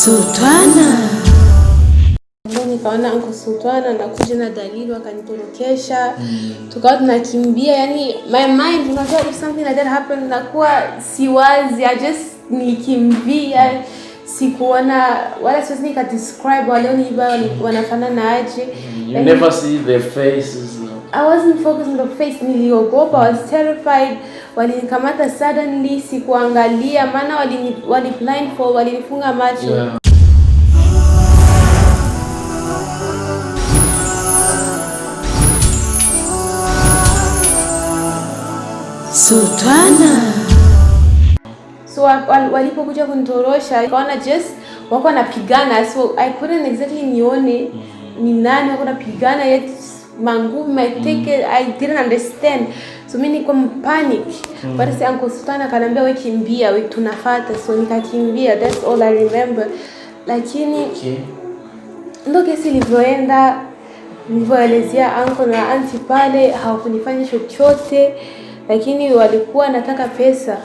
Sultana. Nikaona Uncle Sultana anakuja na Dalili akanitorokesha. Tukawa tunakimbia, yani my mind, unajua if something like that happened nakuwa siwazi, I just nikimbia, sikuona wala siwezi nika describe walioniiba wanafanana aje. You never see their faces. I wasn't focused on the face, niliogopa, I was terrified. Walinikamata suddenly, sikuangalia maana wali blindfold, walinifunga macho. Yeah. Sultana. So walipokuja kunitorosha, nikaona just wako wanapigana, so I couldn't exactly nione ni nani wako wanapigana, yet mangumu I think I didn't understand. So mimi niko panic. But say Uncle Sultana kanambia wewe kimbia, wewe tunafuata, so nikakimbia. That's all I remember. Lakini ndio kesi ilivyoenda, nilivyoelezea uncle na auntie pale hawakunifanya chochote, lakini walikuwa nataka pesa.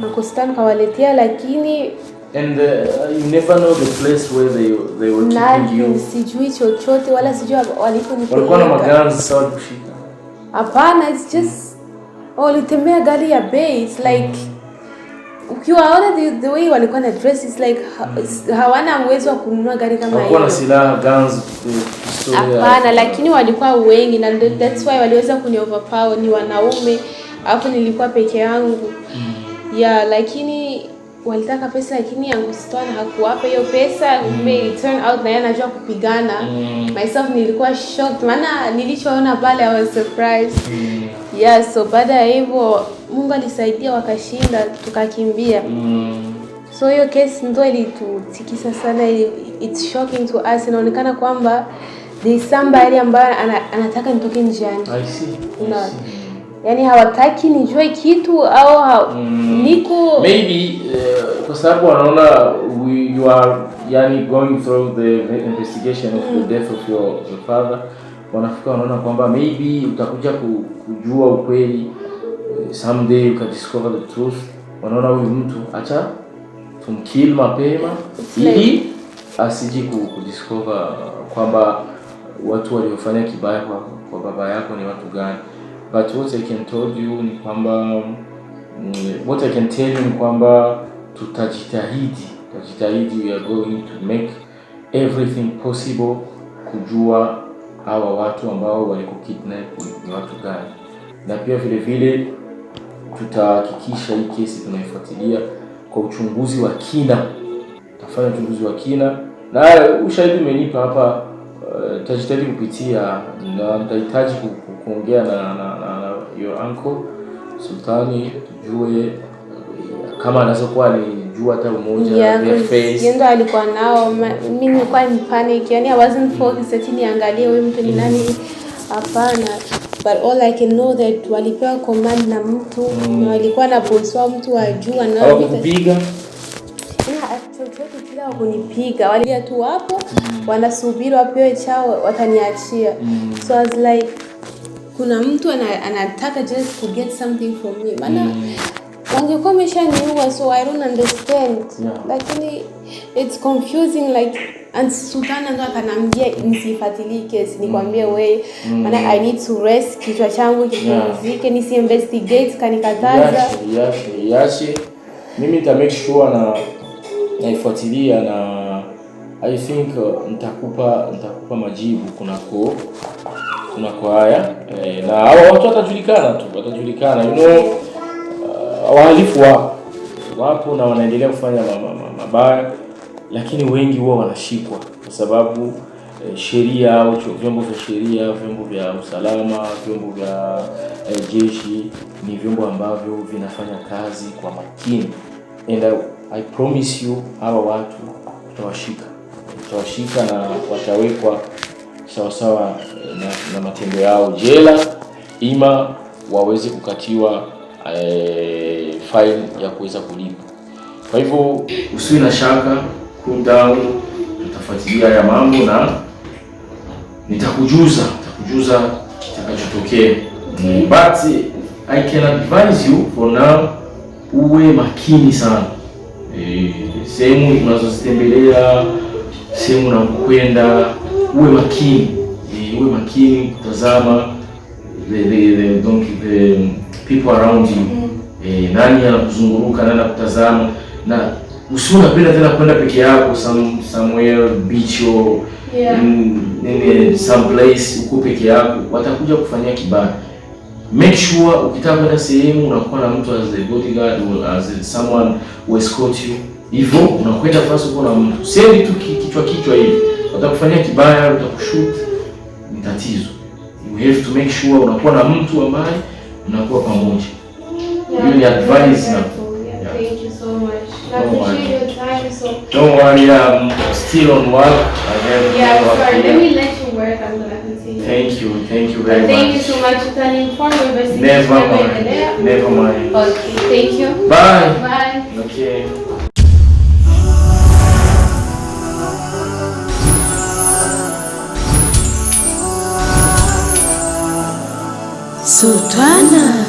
Uncle Sultana kawaletea, lakini and you never know the place where they were keeping you. Sijui chochote wala sijui waliponipeleka. Walikuwa na maganzi sawa kushika? Hapana, it's just walitembea gari ya base like ukiwaona the way walikuwa na dress is like hawana uwezo wa kununua gari kama hiyo. Walikuwa na silaha, guns, hapana, lakini walikuwa wengi na that's why waliweza kuni overpower, ni wanaume, alafu nilikuwa peke yangu. Yeah, lakini walitaka pesa, lakini Uncle Sultana hakuwapa hiyo pesa. It turned out na yeye anajua kupigana. Myself nilikuwa shocked maana nilichoona pale I was surprised. Yeah, so baada ya hivyo Mungu alisaidia wakashinda, tukakimbia. So hiyo case ndio ilitutikisa sana. It's shocking to us. Inaonekana kwamba there is somebody ambaye anataka nitoke njiani. I see. Yani hawataki nijue kitu au niko maybe kwa sababu wanaona you are yani going through the investigation of the death of your father, wanaona kwamba maybe utakuja kujua ukweli someday, you can discover the truth. Wanaona huyu mtu acha tumkill mapema ili asiji kudiscover kwamba watu waliofanya kibaya kwa baba yako ni watu gani. But what I can tell you ni kwamba tutajitahidi, we are going to make everything possible kujua hawa watu ambao walikukidnap ni watu gani, na pia vile tutahakikisha hii kesi tunaifuatilia kwa uchunguzi wa kina. Tutafanya uchunguzi wa kina na ushahidi umenipa hapa, tutajitahidi kupitia, na nitahitaji kuongea na your uncle Sultani tujue kama anaweza kuwa alijua hata umoja ya face. Yeye ndo alikuwa nao, mimi nilikuwa in panic, yani I wasn't focused ati niangalie huyu mtu ni nani, hapana. But all I can know that walipewa command na mtu na walikuwa na boss wao, mtu wa juu na kupiga chochote kila wakunipiga, walia tu hapo wanasubiri wapewe chao wataniachia. So I was like kuna mtu anataka just to get something from me, maana wangekuwa wameshaniua, so I don't understand. Lakini it's confusing like, and Sultana ndo akanambia nisifuatilie kesi, nikwambie wewe maana I need to rest, kichwa changu kipumzike, nisi investigate, kanikataza. Yes. Mimi nita make sure na naifuatilia, na I think nitakupa majibu kunako haya, na hao watu watajulikana, you know, wahalifu wapo na wanaendelea kufanya mabaya, lakini wengi huwa wanashikwa kwa sababu sheria au vyombo vya sheria, vyombo vya usalama, vyombo vya jeshi ni vyombo ambavyo vinafanya kazi kwa makini, and I promise you hawa watu tutawashika na watawekwa sawa na matendo yao jela, ima waweze kukatiwa fine ya kuweza kulipa. Kwa hivyo usiwe na shaka, cool down, tutafuatilia haya mambo na nitakujuza kitakachotokea. But I can advise you for now, uwe makini sana. sehemu unazozitembelea, sehemu unakwenda, uwe makini kutazama the people around you. Nani anakuzunguruka, nani anakutazama, na usiwe unapenda tena kwenda peke yako somewhere beach or in some place uko peke yako, watakuja kufanyia kibaya. Make sure ukitaka kwenda sehemu unakuwa na mtu as a bodyguard or as someone who escort you. Hivyo unakwenda fast uko na mtu. Siendi tu kichwa hivi. Watakufanyia kibaya, utakushoot, ni tatizo. You have to make sure unakuwa na mtu ambaye unakuwa pamoja. Hiyo ni advice na thank you so much. I appreciate your time. So don't worry, I'm still on work. Sorry, let me let you work. I'm gonna continue. Thank you very much. Thank you so much for telling me. Never mind. Okay, thank you. Bye. Okay. Sultana.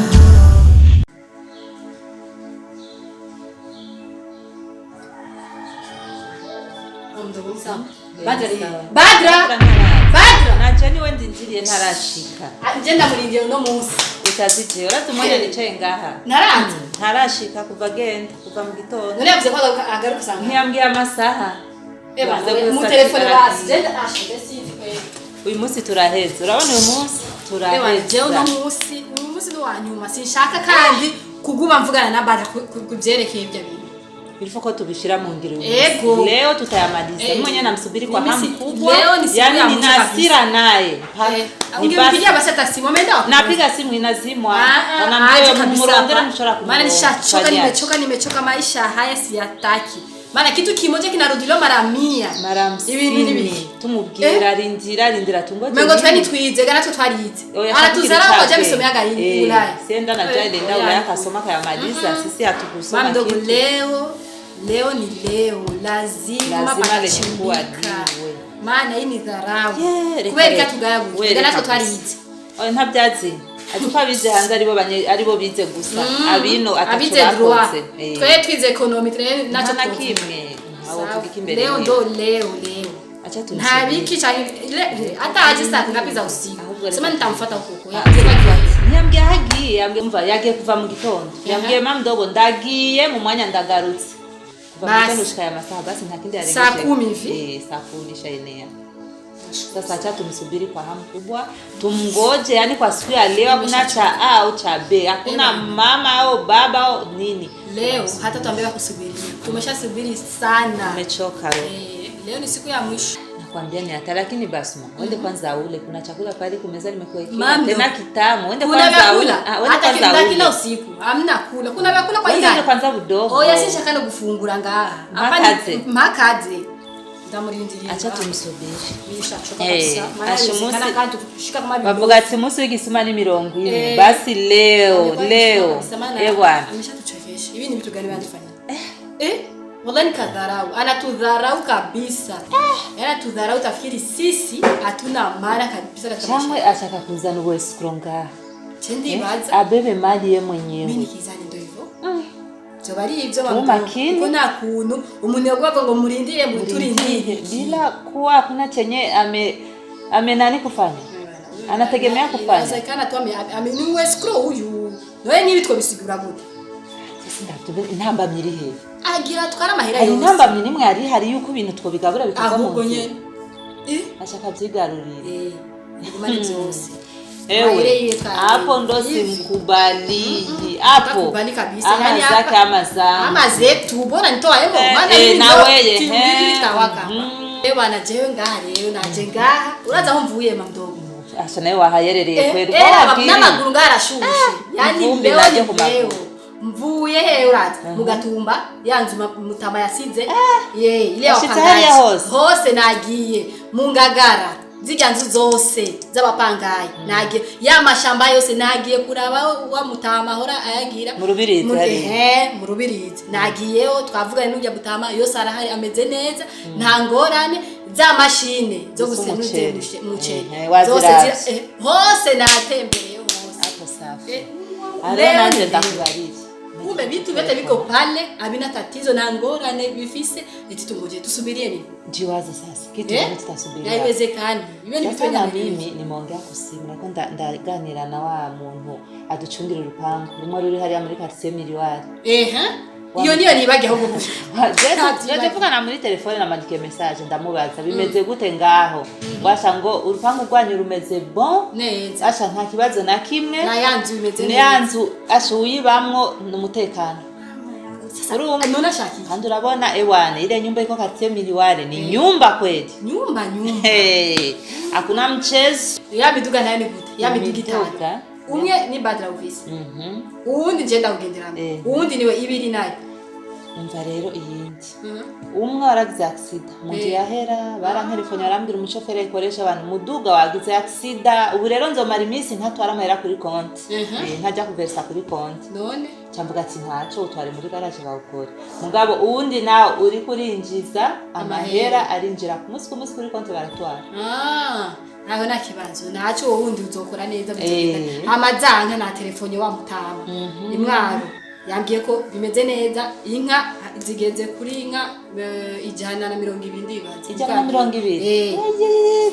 Badra nachani wendi njiriye ntarashika Njenda murindiye uno munsi utazije uratu mwanya nicaye ngaha ntarashika kuva mu gitondo none yavuze ko agaruka usanga ntiyambwiye amasaha mu telefone basi jenda ashije sinzi kweli uyu munsi turaheze urabona uyu munsi turaheze uno munsi ni wanyuma sinshaka kandi kuguma mvugana na Badra kubyerekeye ibyo bintu. Ilifo ko tubishira mu ngiro. Leo tutayamaliza. Mwenye namsubiri kwa hamu kubwa. Leo ni siku ya nina hasira naye. Ungempigia basi taksi umeenda? Napiga simu inazimwa. Anamwambia murondera mshora kumwona. Maana nimechoka maisha haya siyataki. Maana kitu kimoja kinarudiliwa mara 100. Mara 50. Tumubwira rindira tungoje. Mengo twani twize gana twarize. Anatuzara ngoja bisomeaga yini Ulaya. Sienda na jai denda Ulaya kasoma kayamaliza sisi hatukusoma. Mama ndogo leo ni leo lazima pachimbika. Maana hii ni dharau. Kubera ikatugaya gana twarize. Ntabyazi. Atuka bize hanze aribo bize gusa abino atabakoze twe twize economy nacho nakimwe aho tugikimbere leo acha tu ntabiki cyane hata aje saa ngapi za usiku sema nitamfuata huko nyambye hagiye yambye mva yage kuva mu gitondo yambye mama mdogo ndagiye mu mwanya ndagarutse kuva mu gitondo shika ya masaha basi ntakindi yari saa 10 hivi saa 10 shaenea. Sasa acha tumsubiri kwa hamu kubwa, tumngoje, yani kwa siku ya leo hakuna cha A au cha B, hakuna mama au baba au nini. Leo hata tuambia kusubiri. Tumeshasubiri sana. Tumechoka leo ni siku ya mwisho. Nakwambia ni hata lakini basi wende kwanza ule kuna chakula pale kumeza nimekuwekea tena kitamu wende kwanza ule. Hata kila usiku hamna kula. Kuna vyakula kwa wende kwanza budogo. Oya sisha kana gufungura ngaha. Makaze. Acha tumsubiri. Nishachoka kabisa. Maana kana kushika kama bibi. Bavuga ati musi w'igisima ni 20. Basi leo. Bwana. Ameshatuchekesha. Hivi ni vitu gani wanafanya? Wallahi kadharau. Anatudharau kabisa. Anatudharau tafikiri sisi hatuna maana kabisa katika maisha. Chamwe ashaka kuzana uwe stronga. Chendi baza. Abebe mali ye mwenyewe. Mimi kizani ndio hivyo. Zobari ibyo bamakini kuna kuntu umuntu yagwaga ngo murindire muturindire bila kuwa kuna chenye ame kufanya anategemea kufanya sasa kana tu ameniwe scroll huyu wewe nibi twabisigura gute sisi ndatube intamba myiri he agira tukara mahera yose intamba myiri mwari hari yuko ibintu twobigabura bikava mu ahubwo nye ashaka byigarurire imani byose ewe hapo ndo simkubali hapo kubali kabisa yani zake ama zetu bora nitoa hemo maana mimi na wewe nitawaka bwana jewe ngaha leo naje ngaha uraza aho mvuye mamdogo asa nawe wahayerereye kweli na maguru ngarashushe yani leo mvuye he uraza mugatumba yanzu mutama yasize ile wapangaje hose nagiye mungagara ziganzu zose z'abapangayi nagiye ya mashamba yose nagiye kuraba wa mutama hora ayagira mu rubirizi nagiyeho twavugana n'ujya mutama yose arahari ameze neza nta ngorane za mashine zo gusenuze muceri zose hose natembereye hose hapo safi arena nje ndakubarira kumbe vitu vyote viko pale, havina tatizo na ngorane bifise, eti tungoje tusubirie nini? Jiwaze sasa. Kitu gani tutasubiria? Haiwezekani. Hiyo ni vitu vya mimi nimeongea kusimu na kwenda ndaganira na wa muntu aducungira urupangu. Rimwe ruri hari muri quartier Miliwari. Iyo niyo nibage ahubwo gusa. Jeje vuga na muri telefone na mandike message ndamubaza bimeze gute ngaho. Washa ngo urupangu rwanyu rumeze bon neza. Asha nta kibazo na kimwe. Na yanzu bimeze neza. Yanzu asha uyibamwo n'umutekano. Nona shaki. Kandi urabona ewane ile nyumba iko quartier Miliwari ni nyumba kweli. Nyumba. Hakuna mchezo. Ya miduga nayo ni gute? Ya miduga itanga. Umwe ni badra office. Uwundi ngenda kugenderamo. Uwundi niwe ibiri nayo. Umva rero iyindi. Umwe waragize accident. Munje yahera barantelefone arambira umushoferi akoresha abantu muduga wagize accident. Ubu rero nzomara iminsi ntatwara amahera kuri konti. Ntajya kuversa kuri konti. None cyamvuga ati ntaco utware muri garage bawukora. Mugabo uwundi nawe uri kurinjiza amahera arinjira ku munsi kuri konti baratwara. Aho nakibazo naco wundi uzokora neza bigenda amazanya na telefone wa mutama imwaro yambwiye ko bimeze neza inka zigeze kuri inka 120 ndibaza 120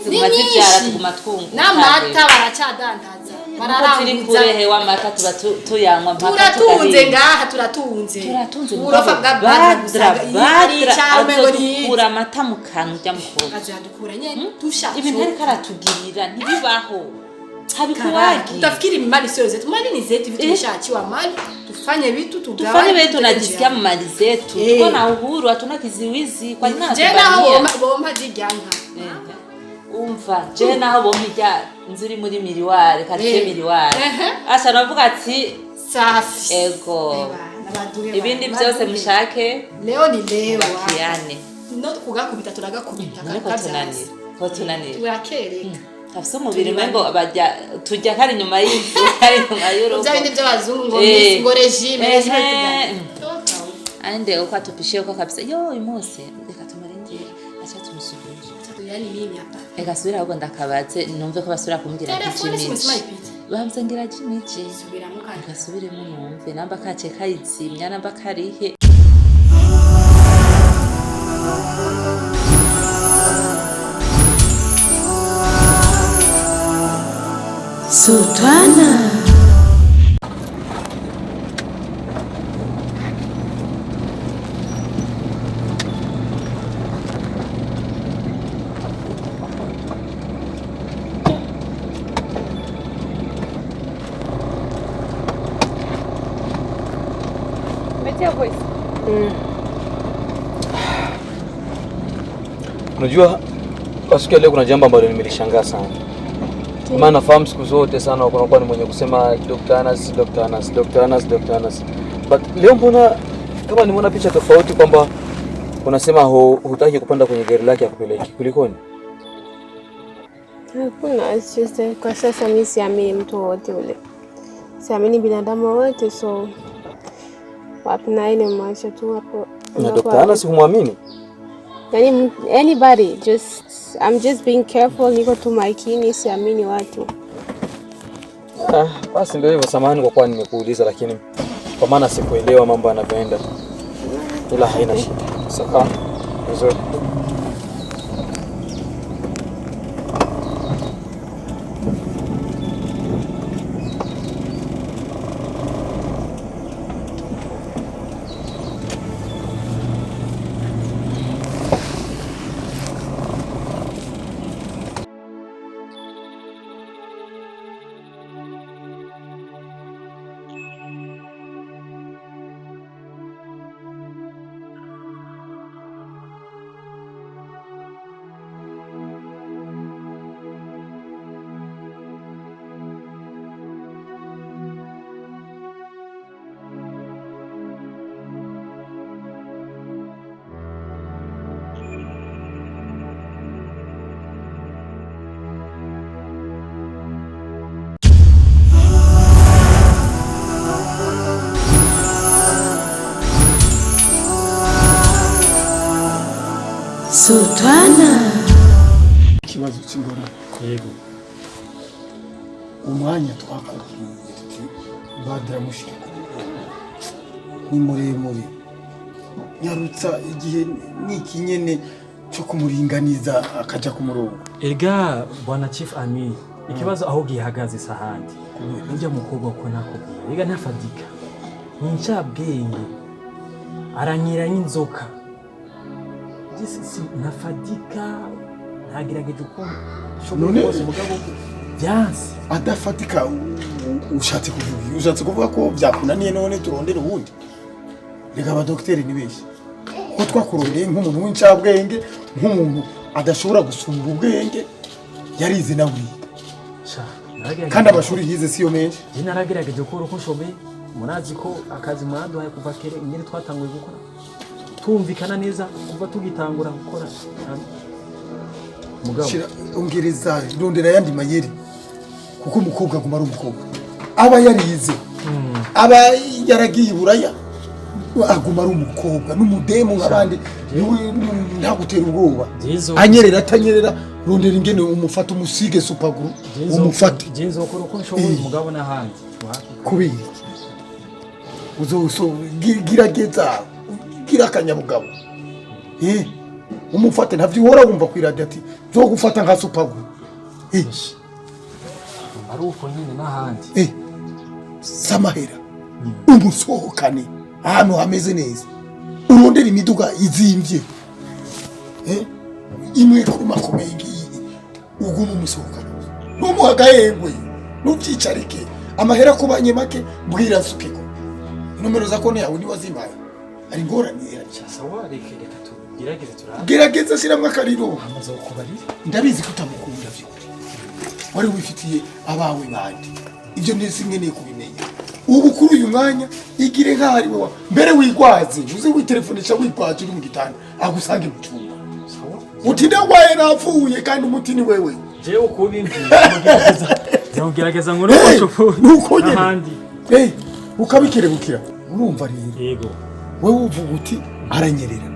zimazibyara kumatwungu n'amata baracadandaza bararanguza kurehe wa mata tuba tuyanywa mpaka turatunze ngaha turatunze urofa bwa badra azokura amata mu kantu jya mukobwa azadukura nyene tusha ibintu ari karatugirira ntibibaho habikuwagi utafikiri mali sio zetu mali ni zetu vitu vishachiwa mali tufanye vitu tufanye vitu tunajisikia mali zetu tuko na uhuru hatuna kiziwizi kwa nini jena hao bomba jiganga umva jena hao bomba nzuri muri Miliwari quartier Miliwari asha navuga ati safi ego ibindi byose mushake leo ni leo yani no kugakubita turagakubita kabisa ko tunani turakereka afso mubiri mengo abajya tujya kari nyuma y'inzu kari nyuma y'urugo byabindi by'abazungu ngo regime toka ande uko atupishe uko kabisa yo imose reka tumarenge acha tumusubire yani mimi hapa egasubira ahubwo ndakabaze numve ko basubira kumbwira kicimije bamzengira jimije subira mukanya gasubiremo numve namba kace kayizimya namba karihe Sultana Unajua siku ya leo kuna jambo ambalo nimelishangaa sana. Maana nafahamu siku zote sana unakuwa ni mwenye kusema Dr. Anas. But leo mbona kama nimeona picha tofauti kwamba unasema hutaki kupanda kwenye gari lake akupeleke. Kulikoni? Hakuna, it's just kwa sasa mimi siamini mtu wote ule. Siamini binadamu wote, so wapi na ile maisha tu hapo. Na Dr. Anas humwamini? Anybody, I'm just being careful, niko tu makini, siamini watu. Basi ndio hivyo, samahani kwa kuwa nimekuuliza, lakini kwa maana sikuelewa mambo yanavyoenda. Ila haina shida. Sawa. Vizuri. Sultana ikibazo cy'ingorane yego umwanya twakoze badra mushika ni muremure nyarutsa igihe niki nyene cyo kumuringaniza akaja ku murongo. Erega bwana Chief Ami ikibazo aho gihagaze sahandi nijya mukobwa ko nakubwiye erega ntafadika ni ncabwenge aranyira nk'inzoka si ntafadika ntagirageje uko shobora kose mugabo byansi adafatika ushatse kuvuga ko byakunaniye none turondera ubundi. Rega abadokiteri ni benshi ko twakurondeye nk'umuntu w'incabwenge nk'umuntu adashobora gusumba ubwenge yarize nawe kandi amashuri yize siyo menshi. Jina naragerageje gukora uko nshoboye murazi ko akazi mwaduhaye kuva kere nyine twatanguye gukora tumvikana neza kuva tugitangura gukora mugabo ongereza rondera yandi mayeri kuko umukobwa aguma ari umukobwa aba yarize aba yaragiye buraya aguma ari umukobwa n'umudemu nk'abandi nta gutera ubwoba anyerera atanyerera rondera ingene umufata umusige supaguru umufata genzo ukora uko nshoboye mugabo n'ahandi kubiri uzo girageza gira kanyabugabo umufate ntavyo uhora wumva ku radio ati zo gufata nka supaguru ari uko nyine n'ahandi samahera umusohokane ahantu hameze neza urondera imiduga izimvye imwe kumakomeye ngiyi uguma umusohokana n'umuhagahengwe n'ubyicarike amahera kubanye make bwira sukiko nomero za kone yawe ni wazimaye ari ngorane sawa reka tugerageze turaba gerageza shiramwe akariro amaze kubarira ndabizi ko utamukunda byo wari wifitiye abawe bandi ibyo nese nkeneye kubimenya ubu kuri uyu mwanya igire nk'ahari wowe mbere wigwaze uze witelefonisha wigwaje uri mu gitanda agusange mu cyumba utinda waye napfuye kandi umutini wewe jewe ukubimvira gerageza ngo nuko ahandi ukabikerebukira urumva rero yego wewe uvuga uti aranyerera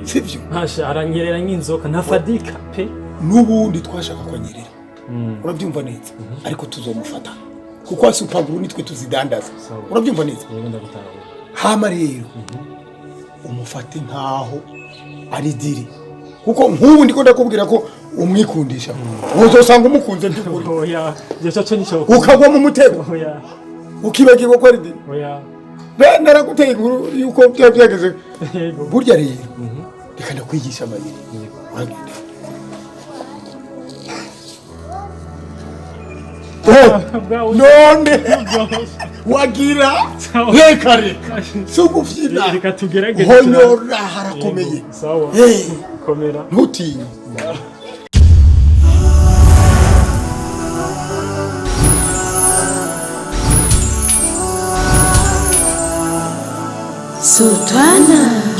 sivyo hasha aranyerera nk'inzoka ntafadika pe nubundi twashaka kwanyerera urabyumva neza ariko tuzomufata kuko supaguru nitwe tuzidandaza urabyumva neza yego ndagutahura hama rero umufate nkaho ari diri kuko nk'ubu ndiko ndakubwira ko umwikundisha uzosanga umukunze ndikuri oya cyo nico ukagwa mu mutego oya ukibagirwa ko ari diri oya naraguteye inkuru yuko byageze burya rero reka ndakwigisha amayeri uragenda none wagira reka sugufyina reka tugerageze honyora harakomeye sawa komera ntutinye Sultana.